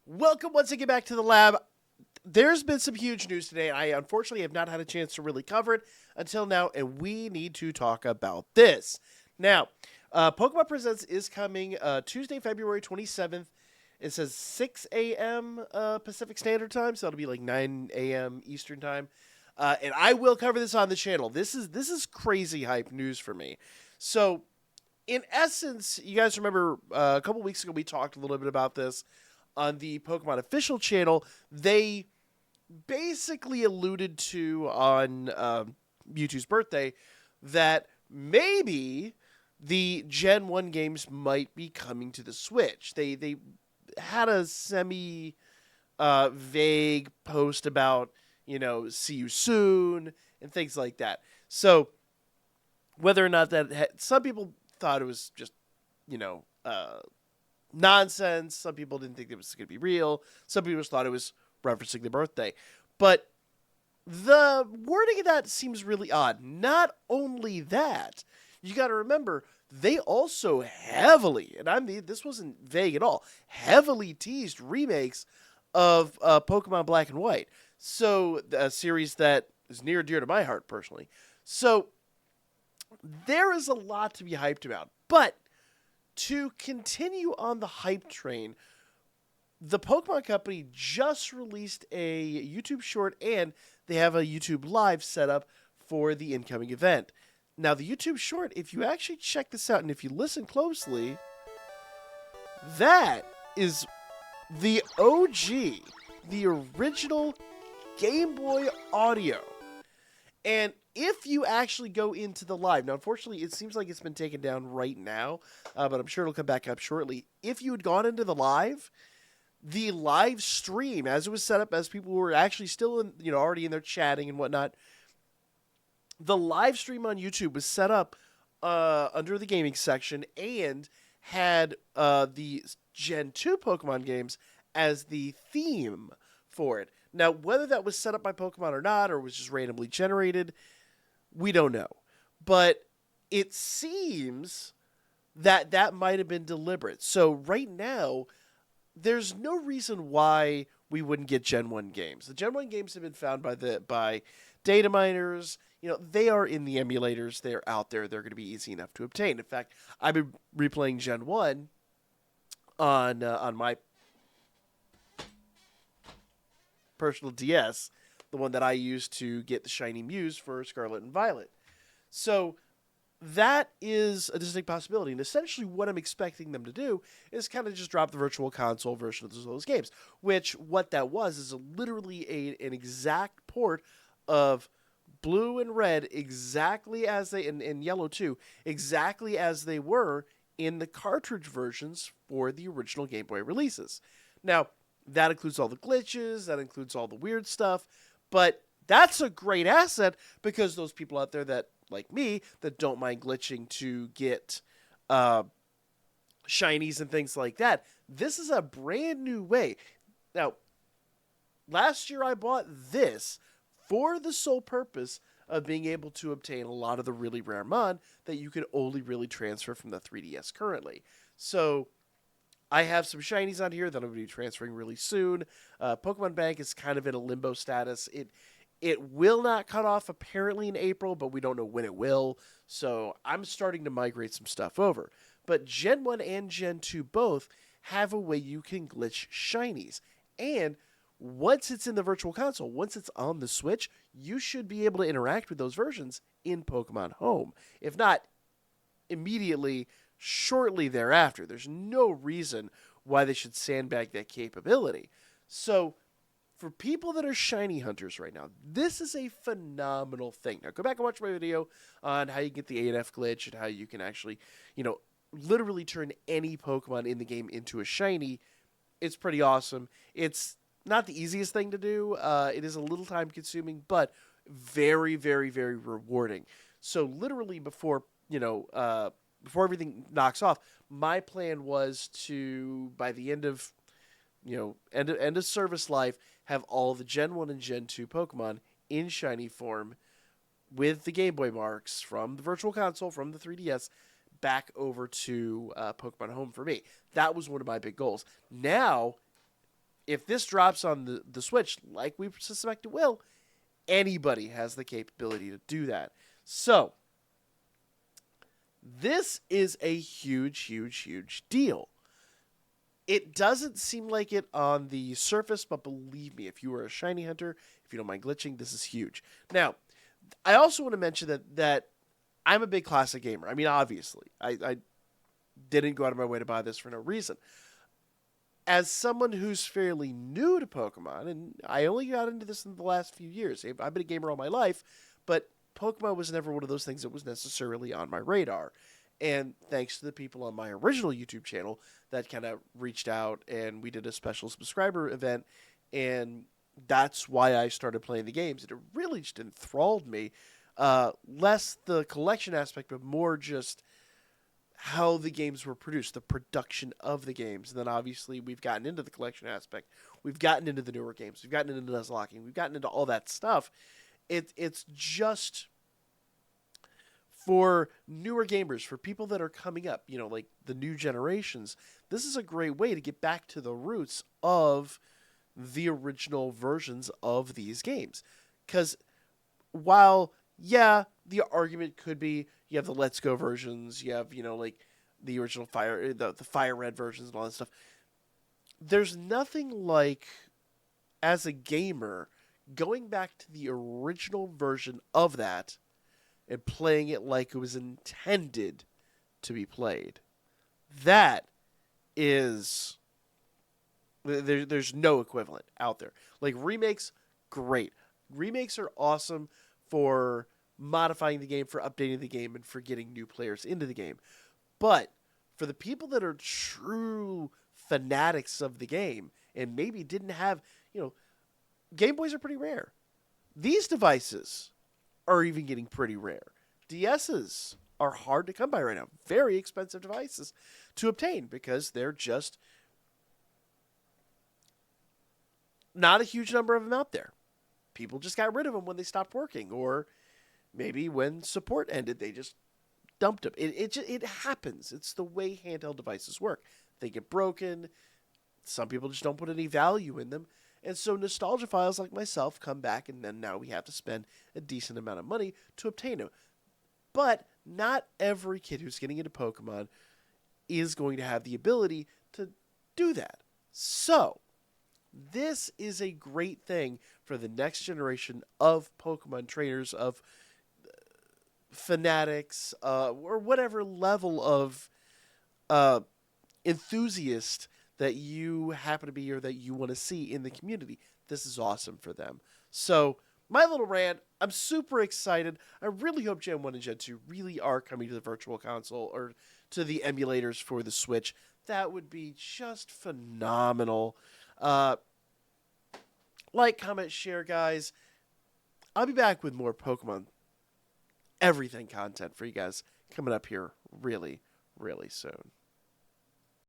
Welcome once again back to the lab. There's been some huge news today. I unfortunately have not had a chance to really cover it until now, and we need to talk about this. Now, Pokemon Presents is coming Tuesday, February 27th. It says 6 a.m. Pacific Standard Time, so it'll be like 9 a.m. Eastern Time. And I will cover this on the channel. This is crazy hype news for me. So, in essence, you guys remember a couple weeks ago we talked a little bit about this on the Pokemon official channel. They basically alluded to on Mewtwo's birthday that maybe the Gen 1 games might be coming to the Switch. They had a semi vague post about, see you soon and things like that. So whether or not some people thought it was just, you know, uh, nonsense. Some people didn't think it was going to be real. Some people just thought it was referencing the birthday. But the wording of that seems really odd. Not only that, you got to remember they also heavily, and this wasn't vague at all, heavily teased remakes of Pokemon Black and White. So a series that is near and dear to my heart personally. So there is a lot to be hyped about. But to continue on the hype train, the Pokemon Company just released a YouTube short and they have a YouTube live set up for the incoming event. Now, the YouTube short, if you actually check this out and if you listen closely, that is the OG, the original Game Boy audio. And if you actually go into the live, now unfortunately it seems like it's been taken down right now, but I'm sure it'll come back up shortly. If you had gone into the live stream as it was set up, as people were actually still in, already in there chatting and whatnot, the live stream on YouTube was set up under the gaming section and had the Gen 2 Pokemon games as the theme for it. Now, whether that was set up by Pokemon or not, or was just randomly generated, we don't know. But it seems that that might have been deliberate. So right now, there's no reason why we wouldn't get Gen 1 games. The Gen 1 games have been found by data miners. They are in the emulators. They're out there. They're going to be easy enough to obtain. In fact, I've been replaying Gen 1 on my personal DS, the one that I used to get the shiny Mews for Scarlet and Violet. So that is a distinct possibility. And essentially what I'm expecting them to do is kind of just drop the virtual console version of those games, which what that was is literally an exact port of blue and red exactly as they, and yellow too, exactly as they were in the cartridge versions for the original Game Boy releases. Now, that includes all the glitches, that includes all the weird stuff, but that's a great asset because those people out there that, like me, that don't mind glitching to get shinies and things like that, this is a brand new way. Now, last year I bought this for the sole purpose of being able to obtain a lot of the really rare mon that you can only really transfer from the 3DS currently. So I have some shinies on here that I'm going to be transferring really soon. Pokemon Bank is kind of in a limbo status. It will not cut off apparently in April, but we don't know when it will. So I'm starting to migrate some stuff over. But Gen 1 and Gen 2 both have a way you can glitch shinies. And once it's in the Virtual Console, once it's on the Switch, you should be able to interact with those versions in Pokemon Home. If not immediately, shortly thereafter. There's no reason why they should sandbag that capability. So, for people that are shiny hunters right now, this is a phenomenal thing. Now, go back and watch my video on how you get the A&F glitch and how you can actually, literally turn any Pokemon in the game into a shiny. It's pretty awesome. It's not the easiest thing to do. It is a little time consuming, but very, very, very rewarding. So, literally before everything knocks off, my plan was to, by the end of end of service life, have all the Gen 1 and Gen 2 Pokemon in shiny form with the Game Boy marks from the Virtual Console, from the 3DS, back over to Pokemon Home for me. That was one of my big goals. Now, if this drops on the Switch, like we suspect it will, anybody has the capability to do that. So, this is a huge, huge, huge deal. It doesn't seem like it on the surface, but believe me, if you are a shiny hunter, if you don't mind glitching, this is huge. Now, I also want to mention that I'm a big classic gamer. I mean, obviously, I didn't go out of my way to buy this for no reason. As someone who's fairly new to Pokemon, and I only got into this in the last few years. I've been a gamer all my life, but Pokemon was never one of those things that was necessarily on my radar. And thanks to the people on my original YouTube channel that kind of reached out, and we did a special subscriber event, and that's why I started playing the games. And it really just enthralled me. Less the collection aspect, but more just how the games were produced, the production of the games. And then obviously we've gotten into the collection aspect. We've gotten into the newer games. We've gotten into Nuzlocking. We've gotten into all that stuff. It's just for newer gamers, for people that are coming up, like the new generations, this is a great way to get back to the roots of the original versions of these games. Because while, yeah, the argument could be you have the Let's Go versions, you have, like the original the Fire Red versions and all that stuff. There's nothing like, as a gamer, going back to the original version of that and playing it like it was intended to be played. That is... There's no equivalent out there. Like, remakes, great. Remakes are awesome for modifying the game, for updating the game, and for getting new players into the game. But for the people that are true fanatics of the game and maybe didn't have, Game Boys are pretty rare. These devices are even getting pretty rare. DSs are hard to come by right now. Very expensive devices to obtain because they're just not a huge number of them out there. People just got rid of them when they stopped working, or maybe when support ended, they just dumped them. It happens. It's the way handheld devices work. They get broken. Some people just don't put any value in them. And so nostalgia files like myself come back, and then now we have to spend a decent amount of money to obtain them. But not every kid who's getting into Pokemon is going to have the ability to do that. So, this is a great thing for the next generation of Pokemon trainers, of fanatics, or whatever level of enthusiast that you happen to be or that you want to see in the community. This is awesome for them. So, my little rant, I'm super excited. I really hope Gen 1 and Gen 2 really are coming to the Virtual Console or to the emulators for the Switch. That would be just phenomenal. Like, comment, share, guys. I'll be back with more Pokemon everything content for you guys coming up here really, really soon.